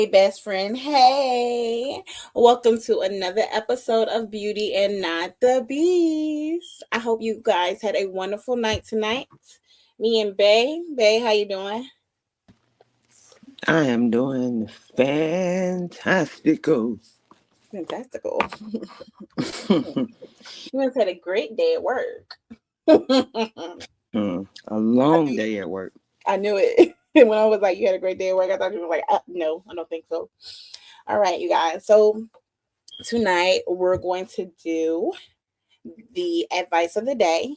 Hey, best friend. Hey, welcome to another episode of Beauty and Not the Beast. I hope you guys had a wonderful night tonight. Me and Bay, how you doing? I am doing fantastical. Fantastical. You guys had a great day at work. A long day at work. I knew it. When I was like, you had a great day at work, I thought you were like, no, I don't think so. All right, you guys. So tonight we're going to do the advice of the day.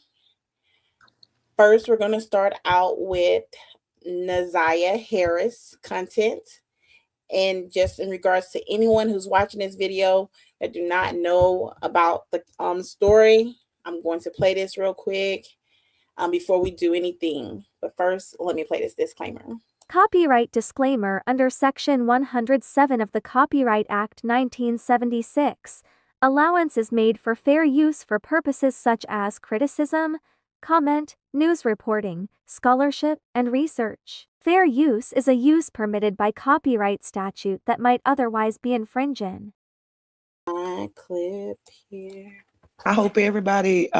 First, we're going to start out with Ziyah Harris content. And just in regards to anyone who's watching this video that do not know about the story, I'm going to play this real quick before we do anything. But first, let me play this disclaimer. Copyright disclaimer under Section 107 of the Copyright Act 1976. Allowance is made for fair use for purposes such as criticism, comment, news reporting, scholarship, and research. Fair use is a use permitted by copyright statute that might otherwise be infringing. Clip here. I hope everybody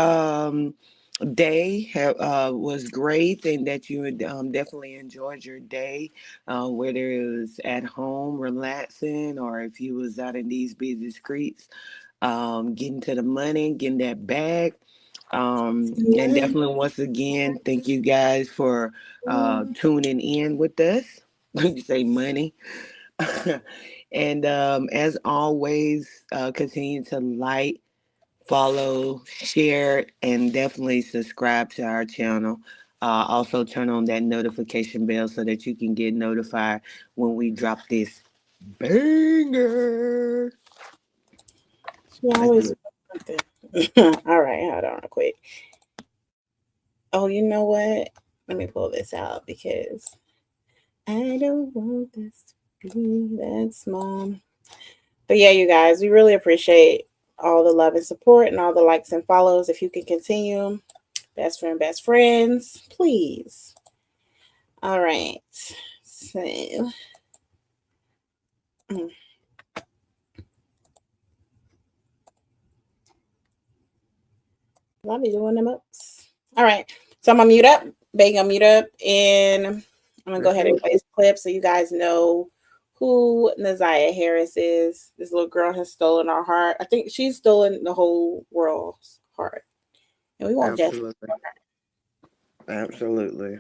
day was great and that you definitely enjoyed your day, whether it was at home relaxing or if you was out in these busy streets, getting to the money, getting that bag. And definitely once again, thank you guys for tuning in with us. You say money. And as always, continue to like, follow, share, and definitely subscribe to our channel. Also, turn on that notification bell so that you can get notified when we drop this banger. She always. All right, hold on real quick. Oh, you know what? Let me pull this out because I don't want this to be that small. But yeah, you guys, we really appreciate all the love and support and all the likes and follows. If you can continue, best friends, please. All right. So, I'll be doing them ups. All right. So I'm gonna mute up. Bang, I'll mute up, and I'm gonna go ahead and play this clip so you guys know who Ziyah Harris is. This little girl has stolen our heart. I think she's stolen the whole world's heart. And we won't just Absolutely.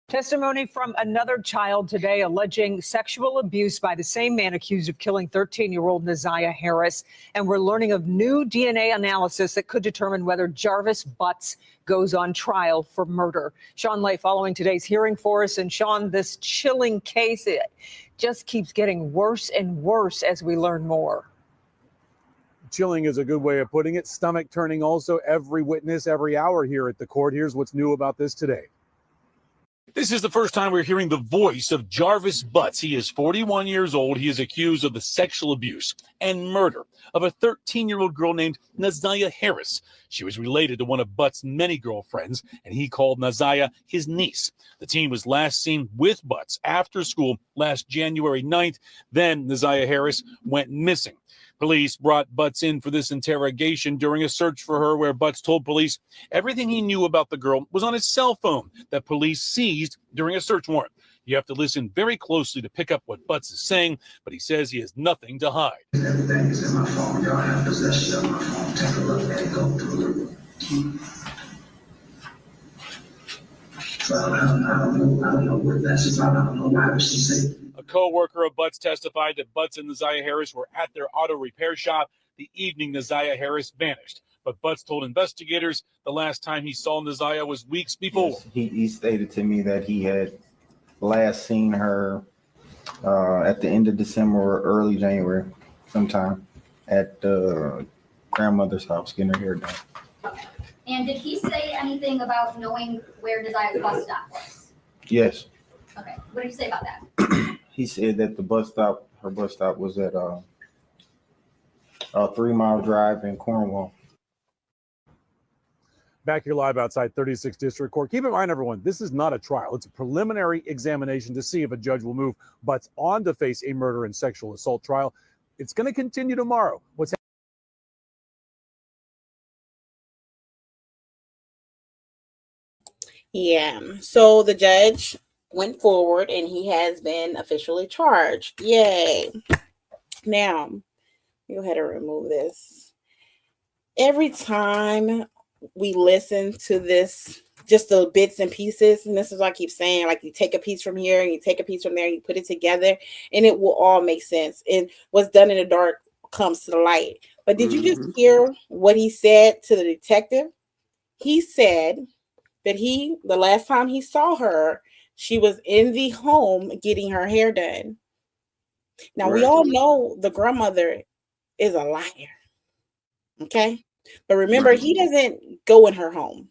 Testimony from another child today alleging sexual abuse by the same man accused of killing 13-year-old Ziyah Harris. And we're learning of new DNA analysis that could determine whether Jarvis Butts goes on trial for murder. Sean Lay following today's hearing for us. And Sean, this chilling case, it just keeps getting worse and worse as we learn more. Chilling is a good way of putting it. Stomach turning also. Every witness, every hour here at the court. Here's what's new about this today. This is the first time we're hearing the voice of Jarvis Butts. He is 41 years old. He is accused of the sexual abuse and murder of a 13-year-old girl named Ziyah Harris. She was related to one of Butts' many girlfriends, and he called Ziyah his niece. The teen was last seen with Butts after school last January 9th. Then Ziyah Harris went missing. Police brought Butts in for this interrogation during a search for her where Butts told police everything he knew about the girl was on his cell phone that police seized during a search warrant. You have to listen very closely to pick up what Butts is saying, but he says he has nothing to hide. Everything is in my phone. Y'all have possession of my phone. Take a look at it. Go through it. So I don't know what that's about. I don't know why she said. A co-worker of Butts testified that Butts and Ziyah Harris were at their auto repair shop the evening Ziyah Harris vanished. But Butts told investigators the last time he saw Ziyah was weeks before. Yes, he stated to me that he had last seen her at the end of December or early January, sometime at grandmother's house getting her hair done. Okay. And did he say anything about knowing where Ziyah's bus stop was? Yes. Okay. What did he say about that? He said that her bus stop was at a 3 mile drive in Cornwall. Back here live outside 36th District Court. Keep in mind, everyone, this is not a trial. It's a preliminary examination to see if a judge will move Butts on to face a murder and sexual assault trial. It's going to continue tomorrow. Yeah. So the judge went forward and he has been officially charged. Yay. Now, go ahead and remove this. Every time we listen to this, just the bits and pieces, and this is what I keep saying, like you take a piece from here and you take a piece from there, and you put it together, and it will all make sense. And what's done in the dark comes to the light. But did you just hear what he said to the detective? He said that the last time he saw her, she was in the home getting her hair done. Now, we all know the grandmother is a liar. Okay? But remember, he doesn't go in her home.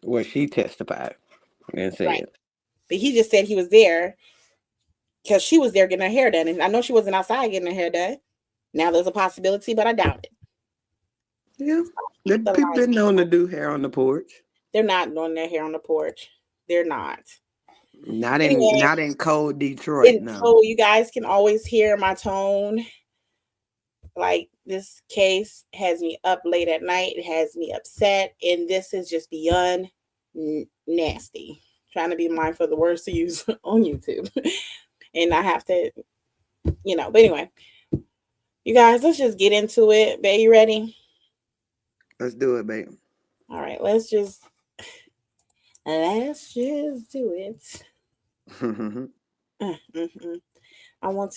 Well, she testified and said. Right. But he just said he was there because she was there getting her hair done. And I know she wasn't outside getting her hair done. Now there's a possibility, but I doubt it. Yeah. The people been known to do hair on the porch. They're not doing their hair on the porch. They're not. Not in cold Detroit. No. So you guys can always hear my tone. Like, this case has me up late at night. It has me upset. And this is just beyond nasty. Trying to be mindful of the words to use on YouTube. And I have to, but anyway. You guys, let's just get into it. Babe, you ready? Let's do it, babe. All right, let's just do it. I want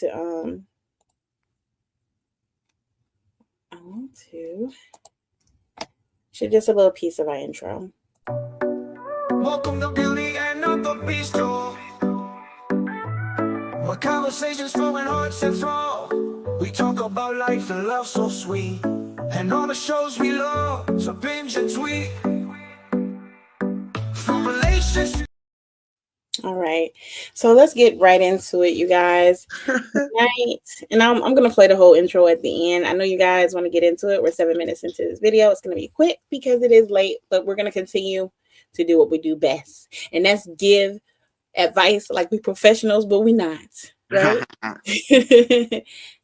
to should just a little piece of our intro. Welcome to Beauty and Mrbeast. What conversations flowing hearts and throw. We talk about life and love so sweet, and all the shows we love, so binge and tweet. From relationships. All right, so let's get right into it, you guys. Tonight, and I'm gonna play the whole intro at the end. I know you guys want to get into it. We're 7 minutes into this video. It's gonna be quick because it is late, but we're gonna continue to do what we do best, and that's give advice like we professionals, but we not, right?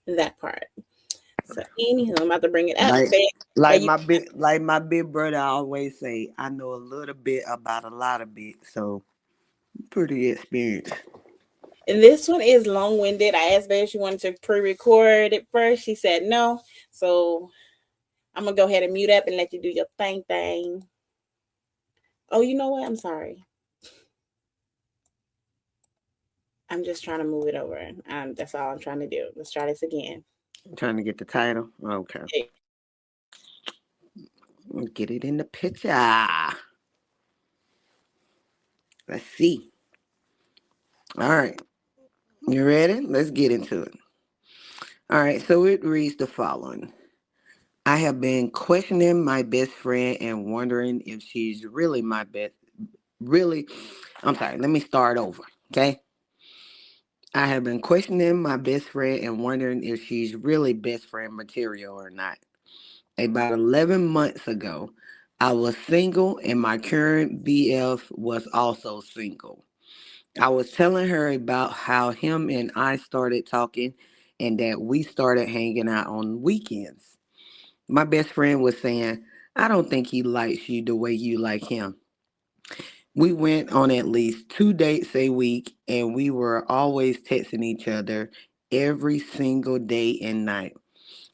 That part. So anyhow, I'm about to bring it up. Like my big brother always say, I know a little bit about a lot of bit, so pretty experienced. And this one is long-winded. I asked Babe if she wanted to pre-record it first. She said no. So I'm gonna go ahead and mute up and let you do your thing. Oh, you know what? I'm sorry. I'm just trying to move it over. That's all I'm trying to do. Let's try this again. I'm trying to get the title. Okay. Hey. Get it in the picture. Let's see. All right. You ready? Let's get into it. All right. So it reads the following. I have been questioning my best friend and wondering if she's really my best. I'm sorry. Let me start over. Okay. I have been questioning my best friend and wondering if she's really best friend material or not. About 11 months ago, I was single and my current BF was also single. I was telling her about how him and I started talking and that we started hanging out on weekends. My best friend was saying, I don't think he likes you the way you like him. We went on at least 2 dates a week and we were always texting each other every single day and night.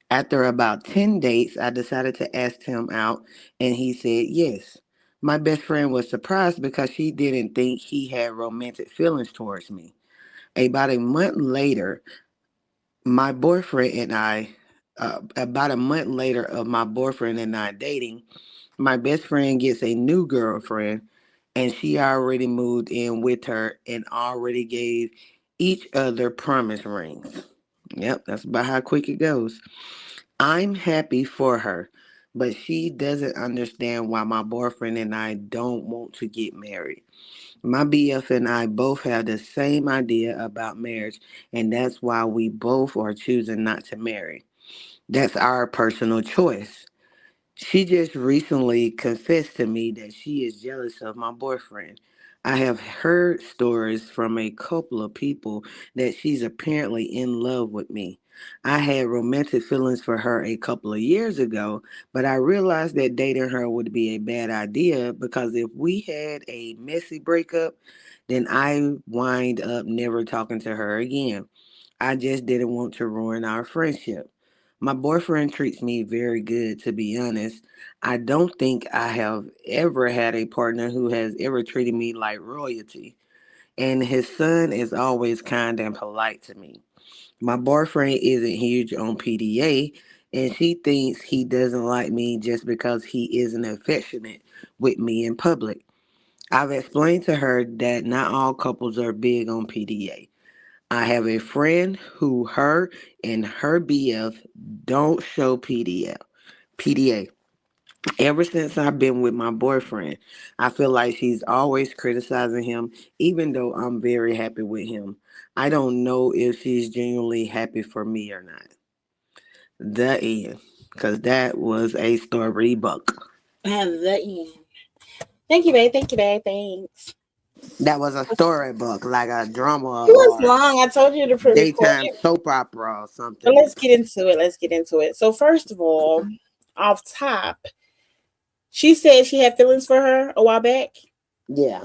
After about 10 dates, I decided to ask him out and he said yes. My best friend was surprised because she didn't think he had romantic feelings towards me. About a month later, my boyfriend and I, about a month later of my boyfriend and I dating, my best friend gets a new girlfriend and she already moved in with her and already gave each other promise rings. Yep, that's about how quick it goes. I'm happy for her, but she doesn't understand why my boyfriend and I don't want to get married. My BF and I both have the same idea about marriage, and that's why we both are choosing not to marry. That's our personal choice. She just recently confessed to me that she is jealous of my boyfriend. I have heard stories from a couple of people that she's apparently in love with me. I had romantic feelings for her a couple of years ago, but I realized that dating her would be a bad idea because if we had a messy breakup, then I wind up never talking to her again. I just didn't want to ruin our friendship. My boyfriend treats me very good, to be honest. I don't think I have ever had a partner who has ever treated me like royalty. And his son is always kind and polite to me. My boyfriend isn't huge on PDA, and she thinks he doesn't like me just because he isn't affectionate with me in public. I've explained to her that not all couples are big on PDA. I have a friend who her and her BF don't show PDA. Ever since I've been with my boyfriend, I feel like she's always criticizing him, even though I'm very happy with him. I don't know if she's genuinely happy for me or not. The end. Because that was a storybook. And the end. Thank you, babe. Thank you, babe. Thanks. That was a storybook, like a drama It was or long. I told you to pre-record daytime it. soap opera or But something. let's get into it. Let's get into it. So first of all, off top, she said she had feelings for her a while back, Yeah,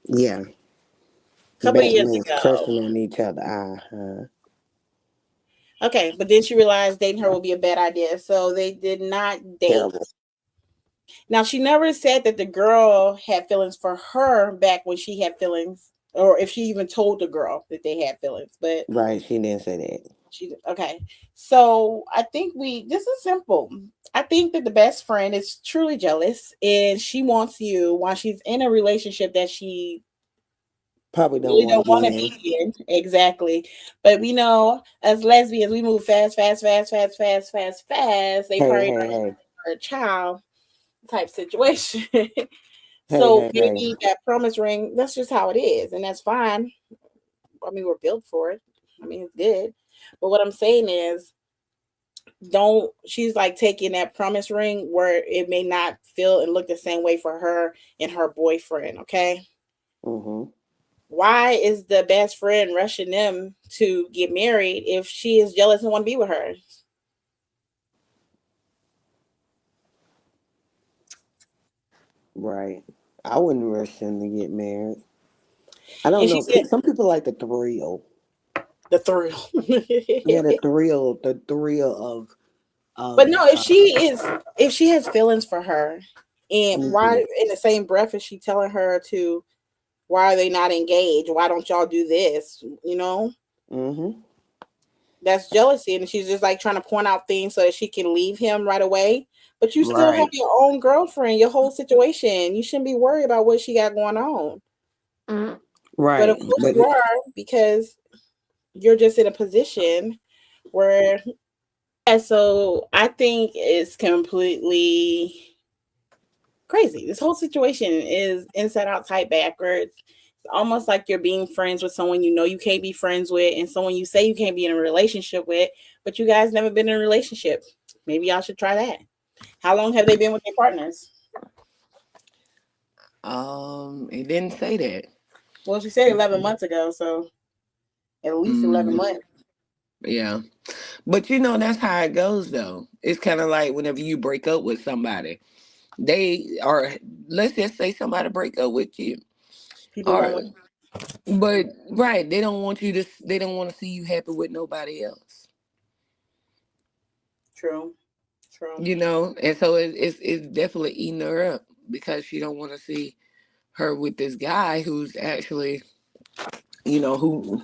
yeah. a couple of That years means ago. crushing on each other. Uh-huh. Okay, but then she realized dating her would be a bad idea, so they did not date. Terrible. Now she never said that the girl had feelings for her back when she had feelings, or if she even told the girl that they had feelings. But Right, she didn't say that. she okay. So I think this is simple. I think that the best friend is truly jealous, and she wants you while she's in a relationship that she Probably don't really want to don't be want to in. be in. Exactly. But we know as lesbians, we move fast, fast, fast, fast, fast, fast, fast. They Hey, probably hey, not hey. for a child type situation. Hey, So hey, hey. maybe that promise ring, that's just how it is, and that's fine. I mean, we're built for it. I mean, it's good. But what I'm saying is, don't she's like taking that promise ring where it may not feel and look the same way for her and her boyfriend, okay? Mm-hmm. Why is the best friend rushing them to get married if she is jealous and want to be with her? Right. I wouldn't rush them to get married. I don't And she know. said Some people like the thrill. the thrill. Yeah, the thrill But of no, if she has feelings for her, and mm-hmm. why in the same breath is she telling her to why are they not engaged? Why don't y'all do this? You know, Mm-hmm. that's jealousy, and she's just like trying to point out things so that she can leave him right away. But you still have Right. your own girlfriend, your whole situation. You shouldn't be worried about what she got going on. But of Right. course But you are because you're just in a position where yeah, so I think it's completely crazy. This whole situation is inside out, tight backwards. It's almost like you're being friends with someone you know you can't be friends with, and someone you say you can't be in a relationship with, but you guys never been in a relationship. Maybe y'all should try that. How long have they been with their partners? it didn't say that. Well, she said 11 months ago, so at least 11 Mm, months. yeah. But that's how it goes though. It's kind of like whenever you break up with somebody, they are, let's just say somebody break up with you. People Or won't leave. but right, they don't want to see you happy with nobody else. True, true. And so it's definitely eating her up because she don't want to see her with this guy who's actually, who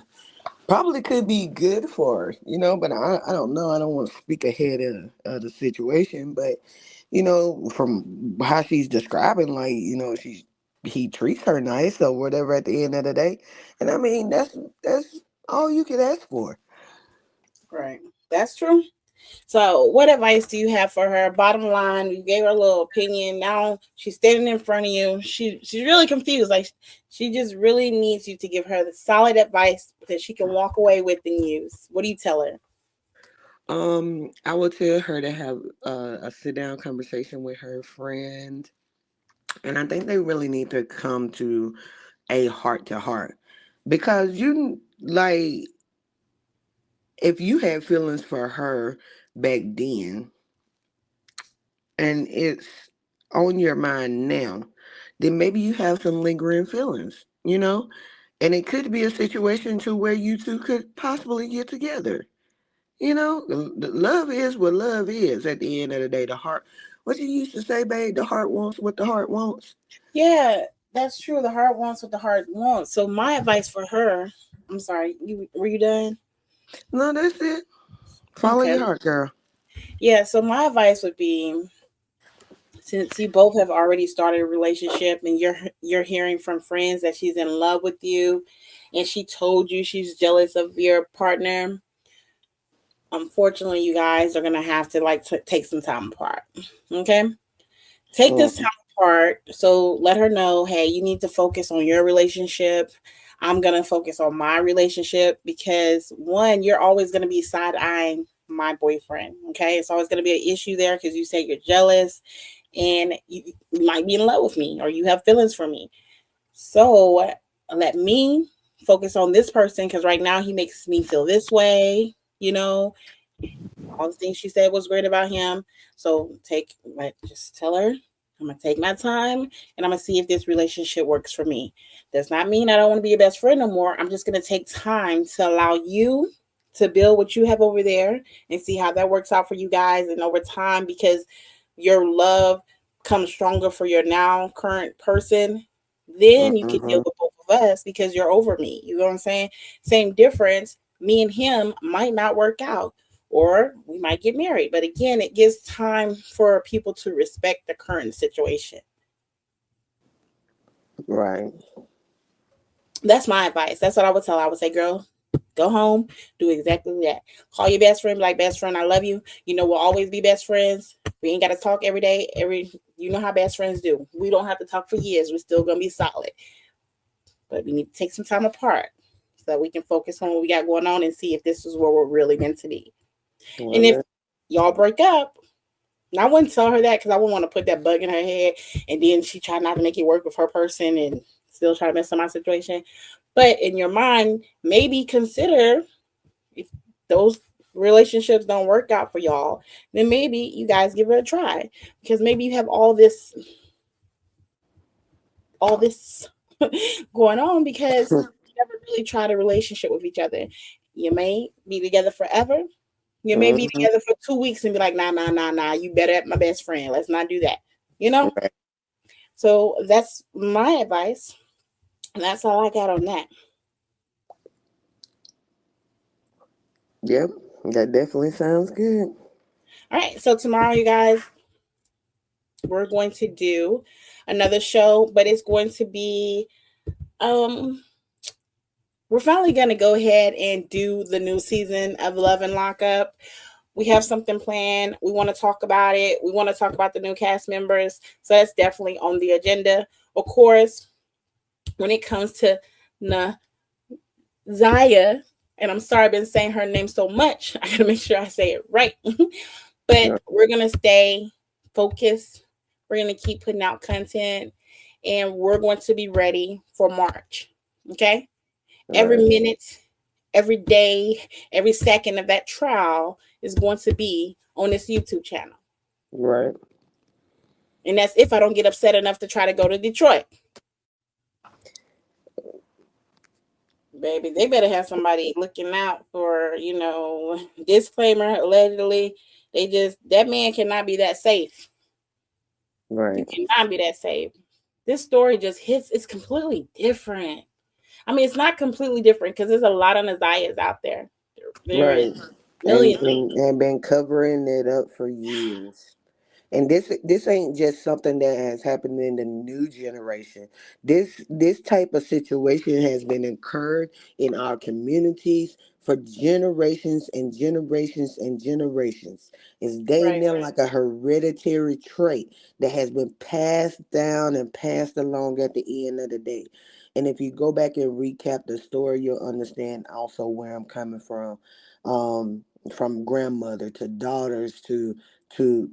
probably could be good for her, but I don't know. I don't want to speak ahead of the situation, but from how she's describing, like, he treats her nice or whatever at the end of the day. And I mean, that's all you can ask for. Right. That's true. So, what advice do you have for her? Bottom line, you gave her a little opinion. Now she's standing in front of you. She's really confused. Like she just really needs you to give her the solid advice that she can walk away with and use. What do you tell her? I would tell her to have a sit down conversation with her friend, and I think they really need to come to a heart to heart, because you like, if you had feelings for her back then and it's on your mind now, then maybe you have some lingering feelings, and it could be a situation to where you two could possibly get together. Love is what love is at the end of the day. The heart, what you used to say, babe, the heart wants what the heart wants. Yeah, that's true. The heart wants what the heart wants. So my advice for her, I'm sorry, were you done? No, that's it. Follow Okay. your heart, girl. Yeah, so my advice would be, since you both have already started a relationship and you're hearing from friends that she's in love with you and she told you she's jealous of your partner, unfortunately you guys are going to have to take some time apart. Okay? Take this Mm, time apart. So let her know, hey, you need to focus on your relationship. I'm going to focus on my relationship because one, you're always going to be side eyeing my boyfriend. Okay. It's always going to be an issue there because you say you're jealous and you might be in love with me or you have feelings for me. So let me focus on this person because right now he makes me feel this way, you know, all the things she said was great about him. So just tell her I'm gonna take my time and I'm gonna see if this relationship works for me. Does not mean I don't want to be your best friend no more. I'm just gonna take time to allow you to build what you have over there and see how that works out for you guys. And over time, because your love comes stronger for your now current person, then you can deal mm-hmm. with both of us because you're over me. You know what I'm saying? Same difference. Me and him might not work out or we might get married. But again, it gives time for people to respect the current situation. Right. That's my advice. That's what I would tell her. I would say, girl, go home, do exactly that. Call your best friend, be like, best friend, I love you. We'll always be best friends. We ain't got to talk every day. You know how best friends do. We don't have to talk for years. We're still gonna be solid. But we need to take some time apart so that we can focus on what we got going on and see if this is where we're really meant to be. And if Well, y'all break up, and I wouldn't tell her that because I wouldn't want to put that bug in her head, and then she tried not to make it work with her person and still try to mess up my situation. But in your mind, maybe consider if those relationships don't work out for y'all, then maybe you guys give it a try because maybe you have all this going on because you never really tried a relationship with each other. You may be together forever. You may be mm-hmm. together for 2 weeks and be like, nah, nah, nah, nah. You better at my best friend. Let's not do that. You know? Right. So that's my advice. And that's all I got on that. Yep, that definitely sounds good. All right. So tomorrow, you guys, we're going to do another show, but it's going to be um we're finally gonna go ahead and do the new season of Love and Lockup. We have something planned. We want to talk about it. We want to talk about the new cast members. So that's definitely on the agenda. Of course, when it comes to Ziyah, and I'm sorry I've been saying her name so much. I gotta make sure I say it right. But Yeah. we're gonna stay focused. We're gonna keep putting out content, and we're going to be ready for March. Okay, every Right. minute, every day, every second of that trial is going to be on this YouTube channel. Right. And that's if I don't get upset enough to try to go to Detroit. Baby, they better have somebody looking out for, disclaimer, allegedly. That man cannot be that safe. You Right. cannot be that safe. This story just hits, it's completely different. I mean, it's not completely different because there's a lot of Nazias out there. There is Right. And, millions. and been covering it up for years. And this ain't just something that has happened in the new generation. This type of situation has been occurred in our communities for generations and generations and generations. It's dang Right. near like a hereditary trait that has been passed down and passed along at the end of the day. And if you go back and recap the story, you'll understand also where I'm coming from. from grandmother to daughters to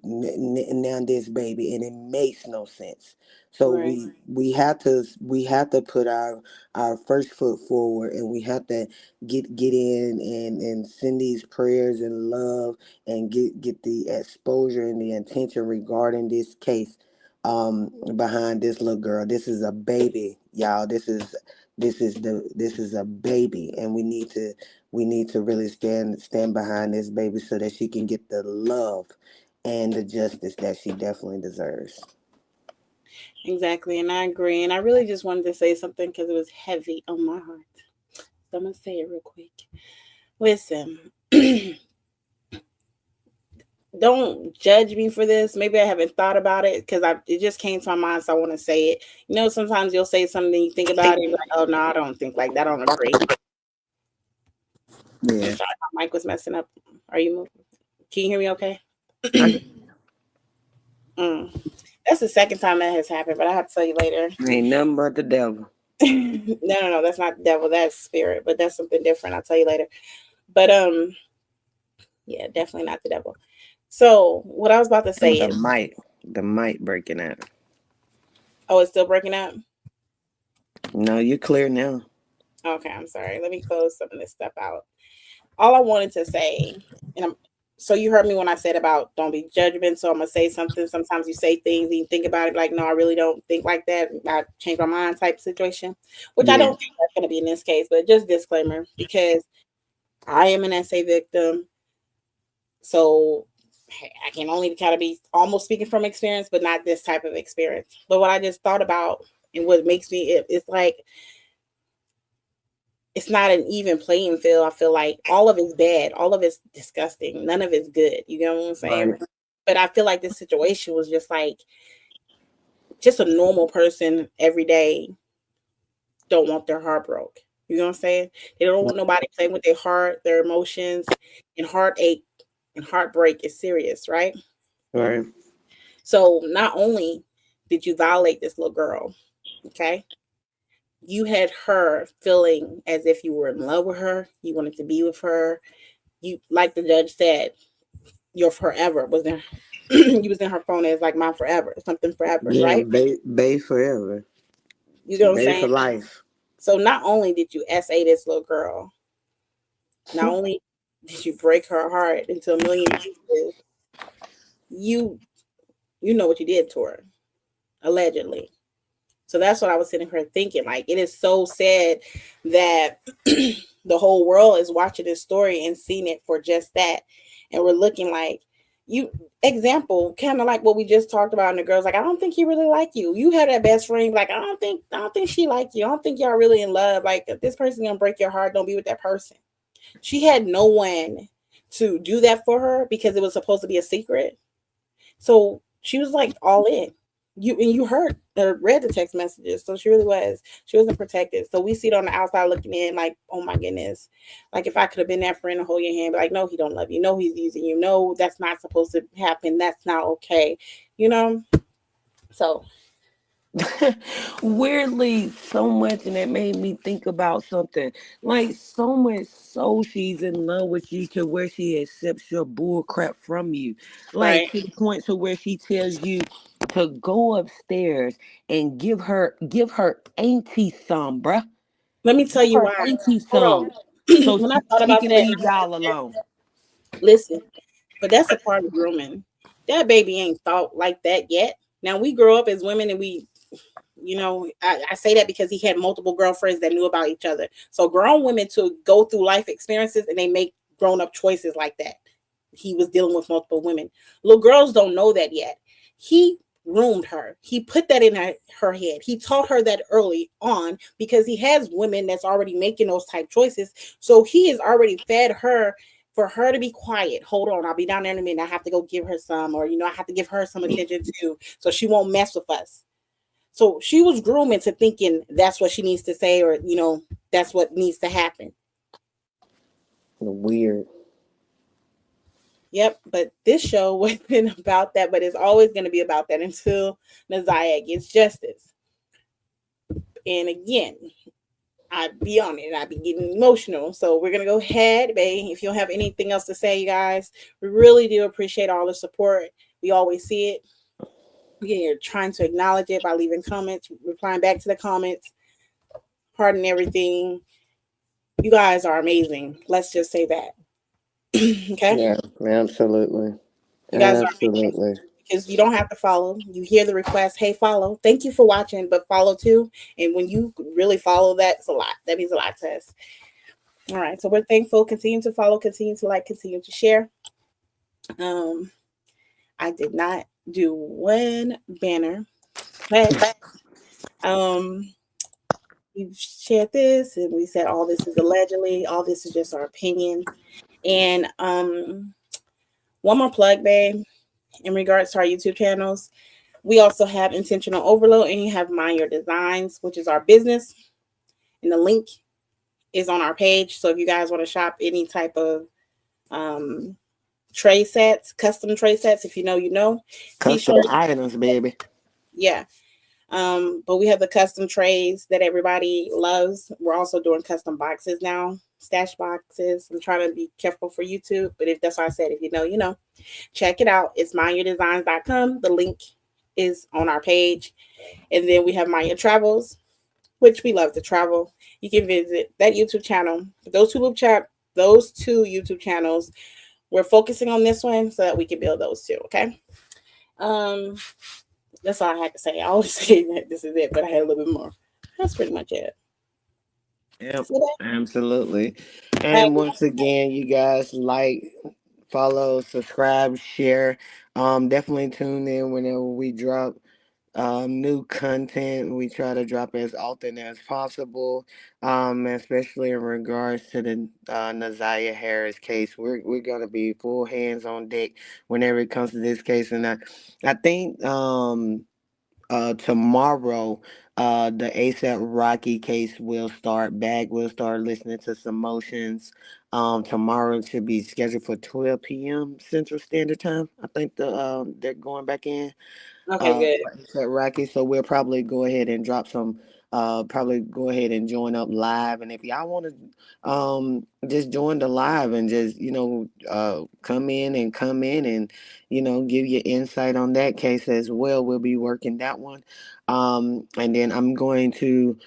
now this baby, and it makes no sense. So Right. we have to put our first foot forward, and we have to get in and send these prayers and love, and get the exposure and the attention regarding this case, behind this little girl. This is a baby, y'all. This is a baby, and we need to really stand behind this baby so that she can get the love and the justice that she definitely deserves. Exactly. And I agree. And I really just wanted to say something because it was heavy on my heart. So I'm going to say it real quick. Listen, don't judge me for this. Maybe I haven't thought about it because it just came to my mind, so I want to say it. You know, sometimes you'll say something, you think about it, and you're like, oh no, I don't think like that. I don't agree. I'm Yeah. sorry, my mic was messing up. Are you moving? Can you hear me okay? I, Mm. That's the second time that has happened, but I have to tell you later. ain't nothing but the devil. No, that's not the devil, that's spirit, but that's something different. I'll tell you later. But yeah, definitely not the devil. So what I was about to say The is, mic, the mic breaking out. oh, it's still breaking up. No, you're clear now. Okay, I'm sorry. Let me close some of this stuff out. All I wanted to say, and so you heard me when I said about don't be judgment. So I'm gonna say something. Sometimes you say things and you think about it like, no, I really don't think like that. I change my mind type situation, which I Yeah. don't think that's gonna be in this case. But just disclaimer, because I am an SA victim, so I can only kind of be almost speaking from experience, but not this type of experience. But what I just thought about and what makes me it's like it's not an even playing field. I feel like all of it's bad, all of it's disgusting, none of it's good. You know what I'm saying? Right. But I feel like this situation was just like just a normal person every day don't want their heart broke. You know what I'm saying? They don't want nobody playing with their heart, their emotions, and heartache and heartbreak is serious, right? Right. So not only did you violate this little girl, okay, you had her feeling as if you were in love with her, you wanted to be with her. You, like the judge said, your forever was in you was in her phone as like my forever, something forever, Yeah. right? Bay forever. You know what I'm Bay saying? for life. So not only did you SA this little girl, not only did you break her heart into a million pieces, you you know what you did to her, allegedly. So that's what I was sitting here thinking. Like, it is so sad that the whole world is watching this story and seeing it for just that. And we're looking like you example, kind of like what we just talked about. And the girls like, I don't think he really like you. You had that best friend, like, I don't think she like you. I don't think y'all really in love. Like, if this person's gonna break your heart, don't be with that person. She had no one to do that for her because it was supposed to be a secret. So she was like all in. You heard or read the text messages. So she really was. She wasn't protected. So we see it on the outside looking in, like, oh my goodness. Like, if I could have been that friend to hold your hand, but like, no, he don't love you. No, he's using you. No, that's not supposed to happen. That's not okay. You know? So Weirdly, so much, and that made me think about something. Like, so much so she's in love with you to where she accepts your bull crap from you. Like, right. to the point to where she tells you to go upstairs and give her auntie some, bruh. Let me tell Give you her why. auntie Hold some on. so When I thought she about can that, leave y'all alone. listen, but that's a part of grooming. That baby ain't thought like that yet. Now we grow up as women and we I say that because he had multiple girlfriends that knew about each other. So grown women to go through life experiences and they make grown up choices like that. He was dealing with multiple women. Little girls don't know that yet. He groomed her. He put that in her head. He taught her that early on because he has women that's already making those type choices. So he has already fed her for her to be quiet. Hold on, I'll be down there in a minute. I have to go give her some, or I have to give her some attention too, so she won't mess with us. So she was grooming to thinking that's what she needs to say, or that's what needs to happen. Weird. Yep, but this show wasn't about that, but it's always going to be about that until Ziyah gets justice. And again, I'd be on it and I'd be getting emotional. So we're gonna go ahead, babe. If you don't have anything else to say, you guys, we really do appreciate all the support. We always see it. You're trying to acknowledge it by leaving comments, replying back to the comments, hearting everything. You guys are amazing. Let's just say that. Okay? Yeah, absolutely. You guys are amazing. Absolutely. Because you don't have to follow. You hear the request, hey, follow. Thank you for watching, but follow too. And when you really follow, that's a lot. That means a lot to us. All right. So we're thankful. Continue to follow, continue to like, continue to share. I did not do one banner, but we shared this and we said all this is allegedly, all this is just our opinion. And one more plug, babe, in regards to our YouTube channels. We also have Intentional Overload and you have Mind Your Designs, which is our business. And the link is on our page. So if you guys want to shop any type of tray sets, custom tray sets, if you know, you know. Custom items, baby. Yeah. But we have the custom trays that everybody loves. We're also doing custom boxes now, stash boxes. I'm trying to be careful for YouTube, but if that's why I said, if you know, you know, check it out. It's mindyourdesigns.com. The link is on our page. And then we have Mind Your Travelz, which we love to travel. You can visit that YouTube channel. Those two YouTube channels, we're focusing on this one so that we can build those two. Okay. That's all I had to say. I always say that this is it, but I had a little bit more. That's pretty much it. Yep, absolutely. And once again, you guys like, follow, subscribe, share. Definitely tune in whenever we drop new content. We try to drop as often as possible, especially in regards to the Ziyah Harris case. We're gonna be full hands on deck whenever it comes to this case, and I think tomorrow the ASAP Rocky case will start back. We'll start listening to some motions. Tomorrow it should be scheduled for 12 p.m. Central Standard Time. I think they're going back in. Okay, good. Rocky. So we'll probably go ahead and drop some. Probably go ahead and join up live. And if y'all want to, just join the live and just come in and give your insight on that case as well. We'll be working that one. And then I'm going to.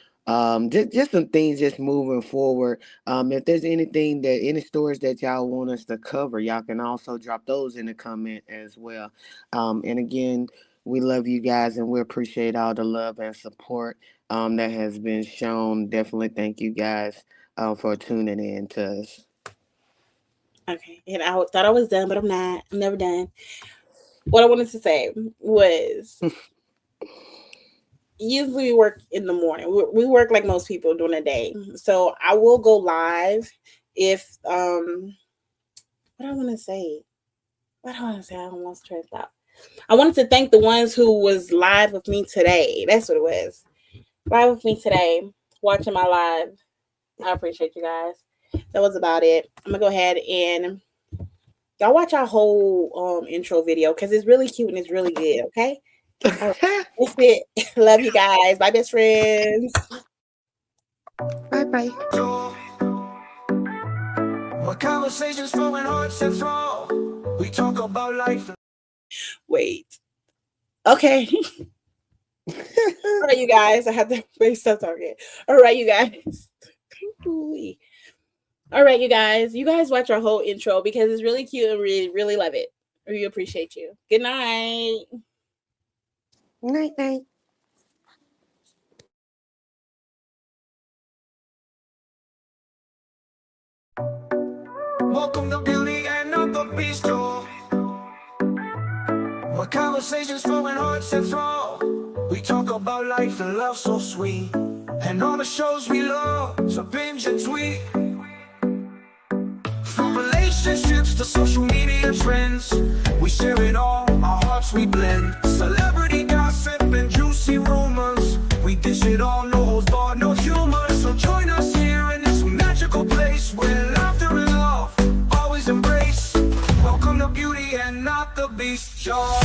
Just some things just moving forward. If there's any stories that y'all want us to cover, y'all can also drop those in the comment as well. And again, we love you guys and we appreciate all the love and support that has been shown. Definitely thank you guys for tuning in to us. Okay. And I thought I was done, but I'm not. I'm never done. What I wanted to say was usually we work in the morning. We work like most people during the day. So I will go live if what I want to say. What I want to say, I almost tripped out. I wanted to thank the ones who was live with me today. That's what it was. Live with me today, watching my live. I appreciate you guys. That was about it. I'm gonna go ahead and y'all watch our whole intro video because it's really cute and it's really good. Okay. All right. That's it. Love you guys. Bye, best friends. Bye bye. What conversations flowing hearts and flow. We talk about life. Wait. Okay. All right, you guys. I have to stop talking. All right, you guys. All right, you guys. You guys watch our whole intro because it's really cute and we really love it. We appreciate you. Good night. Night, night. Welcome to Beauty and Mrbeast. What conversations flowing hearts and flow. We talk about life and love so sweet. And all the shows we love, so binge and tweet. From relationships to social media trends, we share it all, our hearts we blend. Celebrity gossip and juicy rumors, we dish it all, no holds barred, no humor. So join us here in this magical place where laughter and love always embrace. Welcome to Beauty and Not the Beast, y'all.